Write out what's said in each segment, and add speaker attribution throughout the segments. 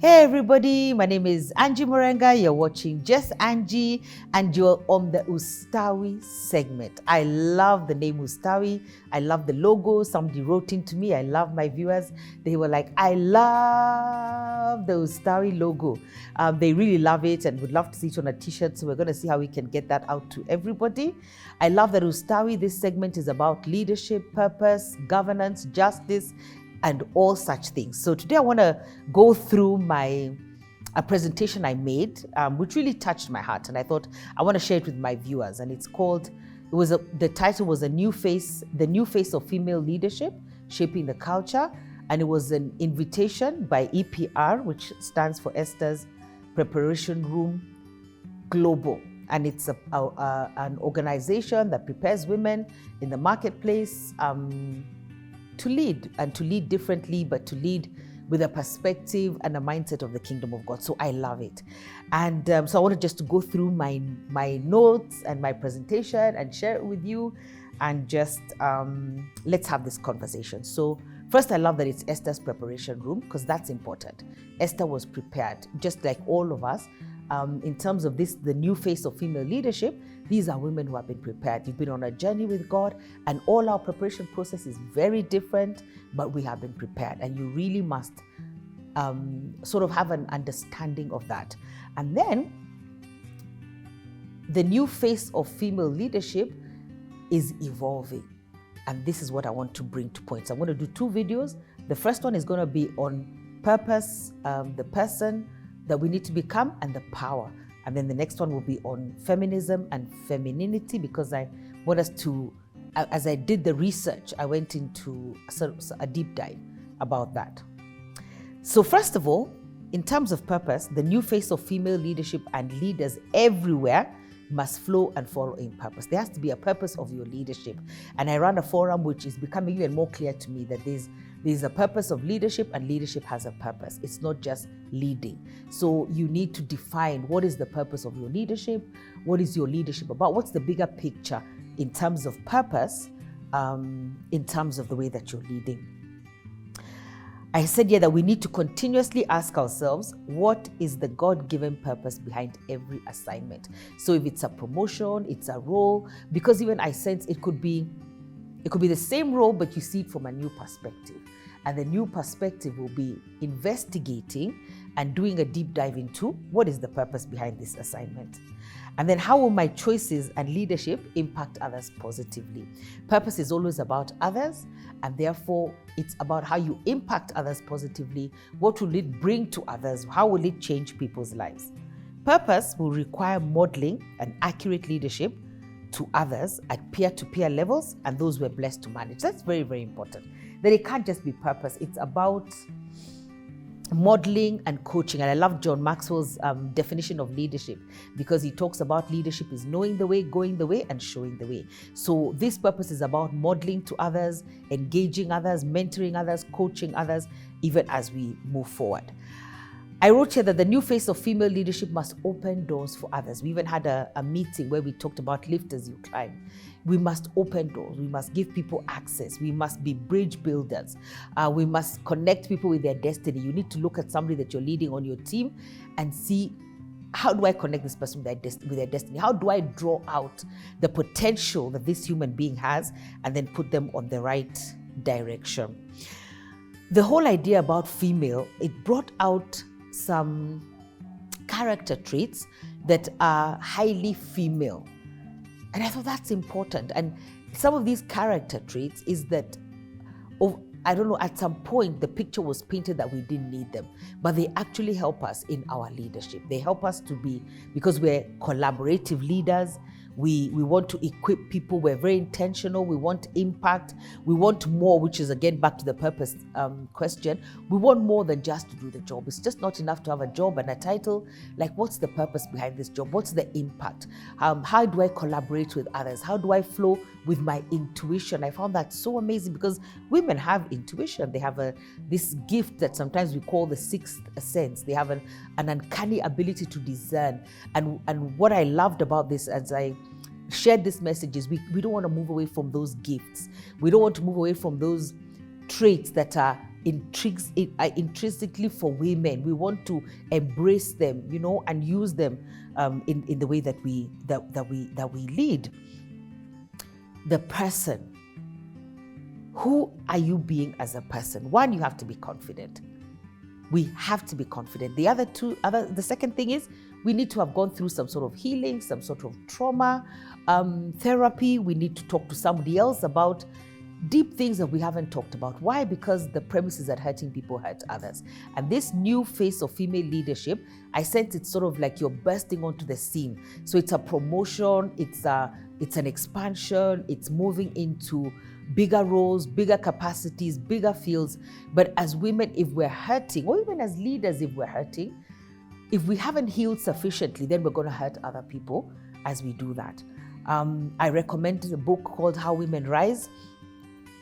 Speaker 1: Hey everybody, my name is Angie Murenga. You're watching Just Angie and you're on the Ustawi segment. I love the name Ustawi. I love the logo. Somebody wrote into me. I love my viewers. They were like, I love the Ustawi logo. They really love it and would love to see it on a t-shirt. So we're going to see how we can get that out to everybody. I love that Ustawi. This segment is about leadership, purpose, governance, justice, and all such things. So today I want to go through a presentation I made, which really touched my heart, and I thought I want to share it with my viewers. And it's called, the title was the new face of female leadership, shaping the culture, and it was an invitation by EPR, which stands for Esther's Preparation Room Global. And it's an organization that prepares women in the marketplace to lead differently, but to lead with a perspective and a mindset of the kingdom of God. So I love it. And so I wanted just to go through my notes and my presentation and share it with you, and just let's have this conversation. So first, I love that it's Esther's Preparation Room, because that's important. Esther was prepared, just like all of us. In terms of this, the new face of female leadership, these are women who have been prepared. You've been on a journey with God, and all our preparation process is very different, but we have been prepared. And you really must sort of have an understanding of that. And then the new face of female leadership is evolving. And this is what I want to bring to points. I'm going to do two videos. The first one is going to be on purpose, the person that we need to become, and the power. And then the next one will be on feminism and femininity, because I want us to, as I did the research, I went into a deep dive about that. So first of all, in terms of purpose, the new face of female leadership and leaders everywhere must flow and follow in purpose. There has to be a purpose of your leadership. And I ran a forum which is becoming even more clear to me that there's a purpose of leadership, and leadership has a purpose. It's not just leading. So you need to define what is the purpose of your leadership, what is your leadership about, what's the bigger picture in terms of purpose, in terms of the way that you're leading. I said here that we need to continuously ask ourselves, what is the God-given purpose behind every assignment? So if it's a promotion, it's a role, because even I sense it could be the same role, but you see it from a new perspective. And the new perspective will be investigating and doing a deep dive into what is the purpose behind this assignment. And then how will my choices and leadership impact others positively? Purpose is always about others, and therefore it's about how you impact others positively. What will it bring to others? How will it change people's lives? Purpose will require modeling and accurate leadership to others at peer-to-peer levels and those we're blessed to manage. That's very, very important. That it can't just be purpose. It's about modeling and coaching. And I love John Maxwell's definition of leadership, because he talks about leadership is knowing the way, going the way, and showing the way. So this purpose is about modeling to others, engaging others, mentoring others, coaching others, even as we move forward. I wrote here that the new face of female leadership must open doors for others. We even had a meeting where we talked about lift as you climb. We must open doors. We must give people access. We must be bridge builders. We must connect people with their destiny. You need to look at somebody that you're leading on your team and see, how do I connect this person with their destiny? How do I draw out the potential that this human being has and then put them on the right direction? The whole idea about female, it brought out some character traits that are highly female. And I thought that's important. And some of these character traits is that, I don't know, at some point the picture was painted that we didn't need them, but they actually help us in our leadership. They help us to be, because we're collaborative leaders, we want to equip people, we're very intentional, we want impact, we want more, which is again back to the purpose question. We want more than just to do the job. It's just not enough to have a job and a title. Like, what's the purpose behind this job? What's the impact? How do I collaborate with others? How do I flow with my intuition? I found that so amazing, because women have intuition. They have this gift that sometimes we call the sixth sense. They have an uncanny ability to discern. And what I loved about this, as I shared this message, is we don't want to move away from those gifts. We don't want to move away from those traits that are intrinsically for women. We want to embrace them, and use them in the way that we lead. The person. Who are you being as a person? One, you have to be confident. We have to be confident. The second thing is we need to have gone through some sort of healing, some sort of trauma, therapy. We need to talk to somebody else about deep things that we haven't talked about. Why? Because the premise is that hurting people hurt others. And this new face of female leadership, I sense it's sort of like you're bursting onto the scene. So it's a promotion, it's an expansion, it's moving into bigger roles, bigger capacities, bigger fields. But as women, if we're hurting, or even as leaders, if we're hurting, if we haven't healed sufficiently, then we're going to hurt other people as we do that. I recommend a book called How Women Rise.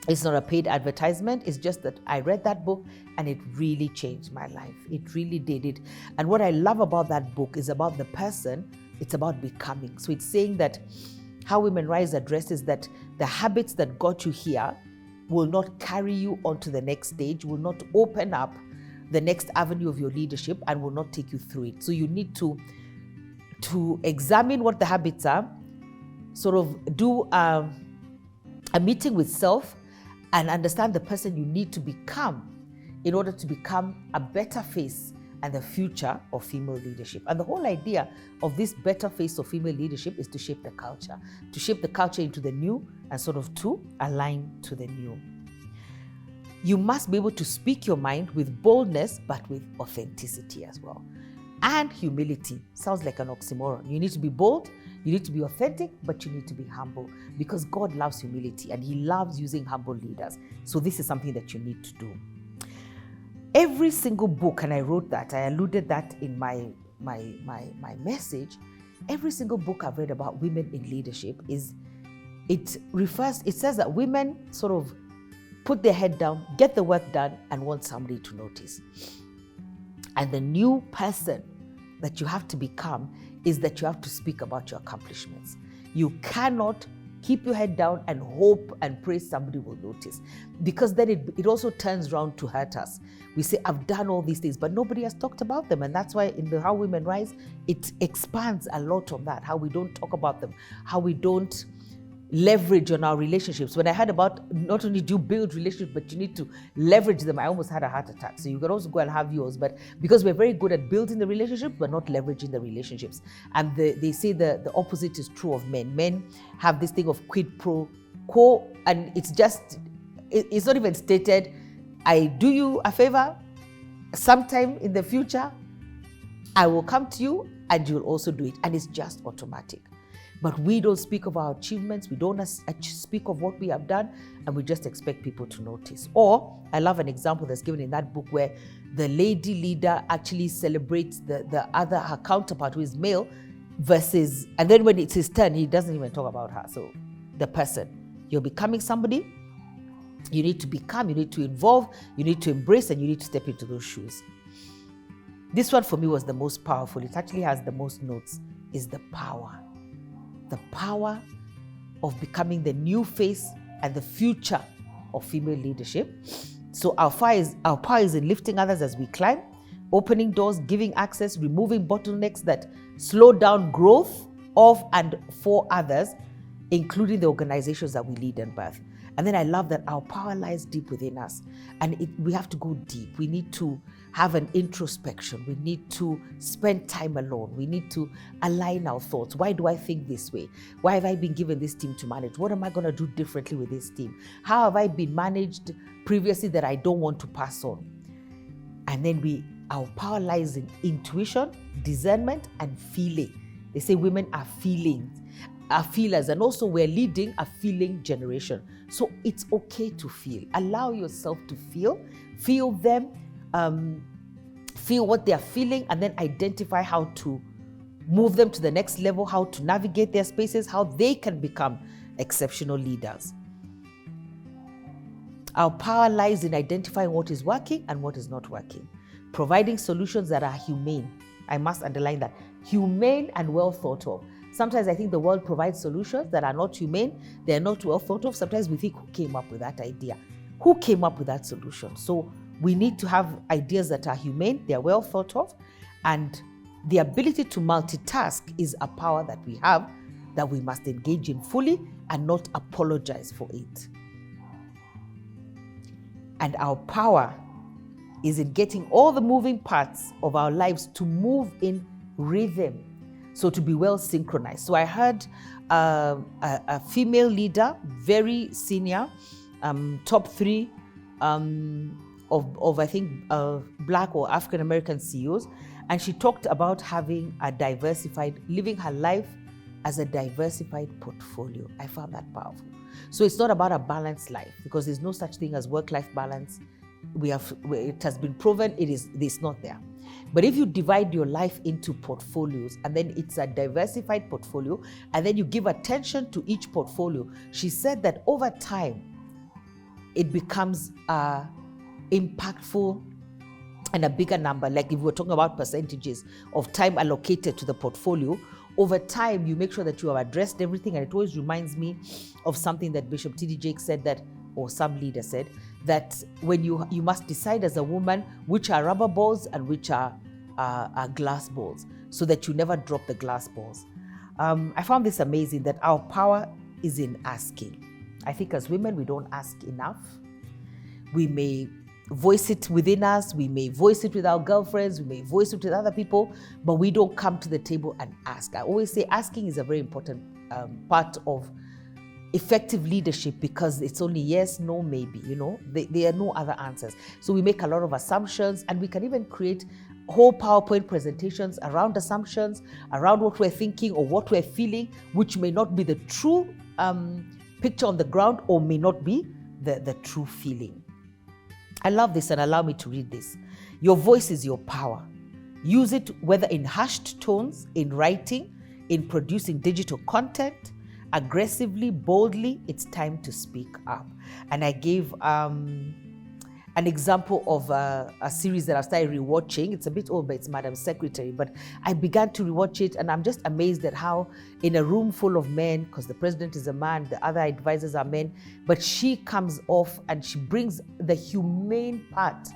Speaker 1: It's not a paid advertisement. It's just that I read that book and it really changed my life. It really did it. And what I love about that book is about the person. It's about becoming. So it's saying that How Women Rise addresses that the habits that got you here will not carry you onto the next stage, will not open up the next avenue of your leadership, and will not take you through it. So you need to examine what the habits are, sort of do a meeting with self, and understand the person you need to become in order to become a better face and the future of female leadership. And the whole idea of this better face of female leadership is to shape the culture into the new and sort of to align to the new. You must be able to speak your mind with boldness, but with authenticity as well. And humility. Sounds like an oxymoron. You need to be bold, you need to be authentic, but you need to be humble, because God loves humility and He loves using humble leaders. So this is something that you need to do. Every single book, and I wrote that, I alluded that in my message, every single book I've read about women in leadership it says that women sort of put their head down, get the work done, and want somebody to notice. And the new person that you have to become is that you have to speak about your accomplishments. You cannot keep your head down and hope and pray somebody will notice, because then it also turns around to hurt us. We say, I've done all these things, but nobody has talked about them. And that's why in the How Women Rise, it expands a lot on that, how we don't talk about them, how we don't leverage on our relationships. When I heard about not only do you build relationships, but you need to leverage them, I almost had a heart attack. So you can also go and have yours, but because we're very good at building the relationship, we're not leveraging the relationships. And they say the opposite is true of men. Men have this thing of quid pro quo, and it's not even stated. I do you a favor, sometime in the future, I will come to you and you'll also do it. And it's just automatic. But we don't speak of our achievements, we don't speak of what we have done, and we just expect people to notice. Or, I love an example that's given in that book where the lady leader actually celebrates her counterpart who is male versus, and then when it's his turn, he doesn't even talk about her. So, the person. You're becoming somebody, you need to become, you need to evolve, you need to embrace, and you need to step into those shoes. This one for me was the most powerful. It actually has the most notes, is the power. The power of becoming the new face and the future of female leadership. So our power is in lifting others as we climb, opening doors, giving access, removing bottlenecks that slow down growth of and for others, including the organizations that we lead and birth. And then I love that our power lies deep within us, and we have to go deep. We need to have an introspection. We need to spend time alone. We need to align our thoughts. Why do I think this way? Why have I been given this team to manage? What am I going to do differently with this team? How have I been managed previously that I don't want to pass on? And then our power lies in intuition, discernment, and feeling. They say women are feelers, and also we're leading a feeling generation. So it's okay to feel. Allow yourself to feel them, feel what they're feeling, and then identify how to move them to the next level, how to navigate their spaces, how they can become exceptional leaders. Our power lies in identifying what is working and what is not working, providing solutions that are humane. I must underline that, humane and well thought of. Sometimes I think the world provides solutions that are not humane, they're not well thought of. Sometimes we think, who came up with that idea? Who came up with that solution? So We need to have ideas that are humane, they're well thought of, and the ability to multitask is a power that we have that we must engage in fully and not apologize for it. And our power is in getting all the moving parts of our lives to move in rhythm, so to be well synchronized. So I heard a female leader, very senior, top 3 of I think Black or African American CEOs, and she talked about having living her life as a diversified portfolio. I found that powerful. So it's not about a balanced life, because there's no such thing as work-life balance. It has been proven it's not there. But if you divide your life into portfolios, and then it's a diversified portfolio, and then you give attention to each portfolio, she said that over time, it becomes impactful and a bigger number. Like if we're talking about percentages of time allocated to the portfolio, over time, you make sure that you have addressed everything. And it always reminds me of something that Bishop T.D. Jakes said, that, or some leader said, that when you must decide as a woman which are rubber balls and which are glass balls, so that you never drop the glass balls. I found this amazing, that our power is in asking. I think as women, we don't ask enough. We may voice it within us, we may voice it with our girlfriends, we may voice it with other people, but we don't come to the table and ask. I always say asking is a very important part of effective leadership, because it's only yes, no, maybe, there are no other answers. So we make a lot of assumptions, and we can even create whole PowerPoint presentations around assumptions, around what we're thinking or what we're feeling, which may not be the true picture on the ground, or may not be the true feeling. I love this, and allow me to read this. Your voice is your power. Use it whether in hushed tones, in writing, in producing digital content, aggressively, boldly. It's time to speak up. And I gave an example of a series that I've started rewatching. It's a bit old, but it's Madam Secretary. But I began to rewatch it, and I'm just amazed at how in a room full of men, because the president is a man, the other advisors are men, but she comes off and she brings the humane part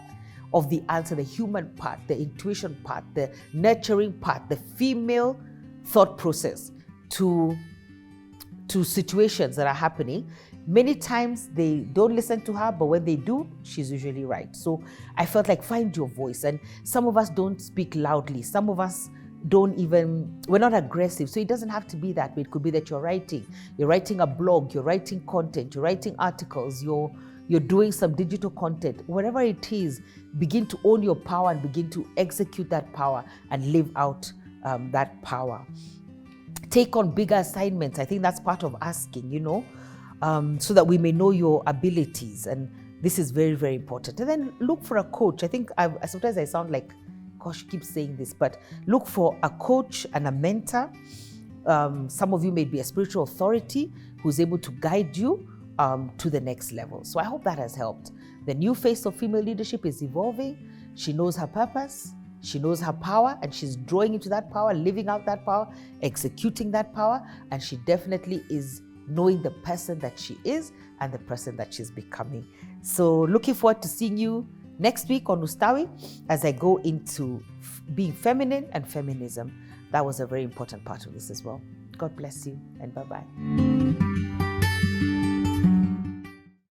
Speaker 1: of the answer, the human part, the intuition part, the nurturing part, the female thought process to situations that are happening. Many times they don't listen to her, but when they do, she's usually right. So I felt like, find your voice. And some of us don't speak loudly. Some of us we're not aggressive. So it doesn't have to be that way. It could be that you're writing a blog, you're writing content, you're writing articles, you're doing some digital content. Whatever it is, begin to own your power and begin to execute that power and live out that power. Take on bigger assignments. I think that's part of asking, so that we may know your abilities. And this is very, very important. And then look for a coach. I think sometimes I sound like, gosh, keep saying this, but look for a coach and a mentor. Some of you may be a spiritual authority who's able to guide you to the next level. So I hope that has helped. The new face of female leadership is evolving. She knows her purpose. She knows her power, and she's drawing into that power, living out that power, executing that power. And she definitely is knowing the person that she is and the person that she's becoming. So looking forward to seeing you next week on Ustawi as I go into being feminine and feminism. That was a very important part of this as well. God bless you, and bye-bye.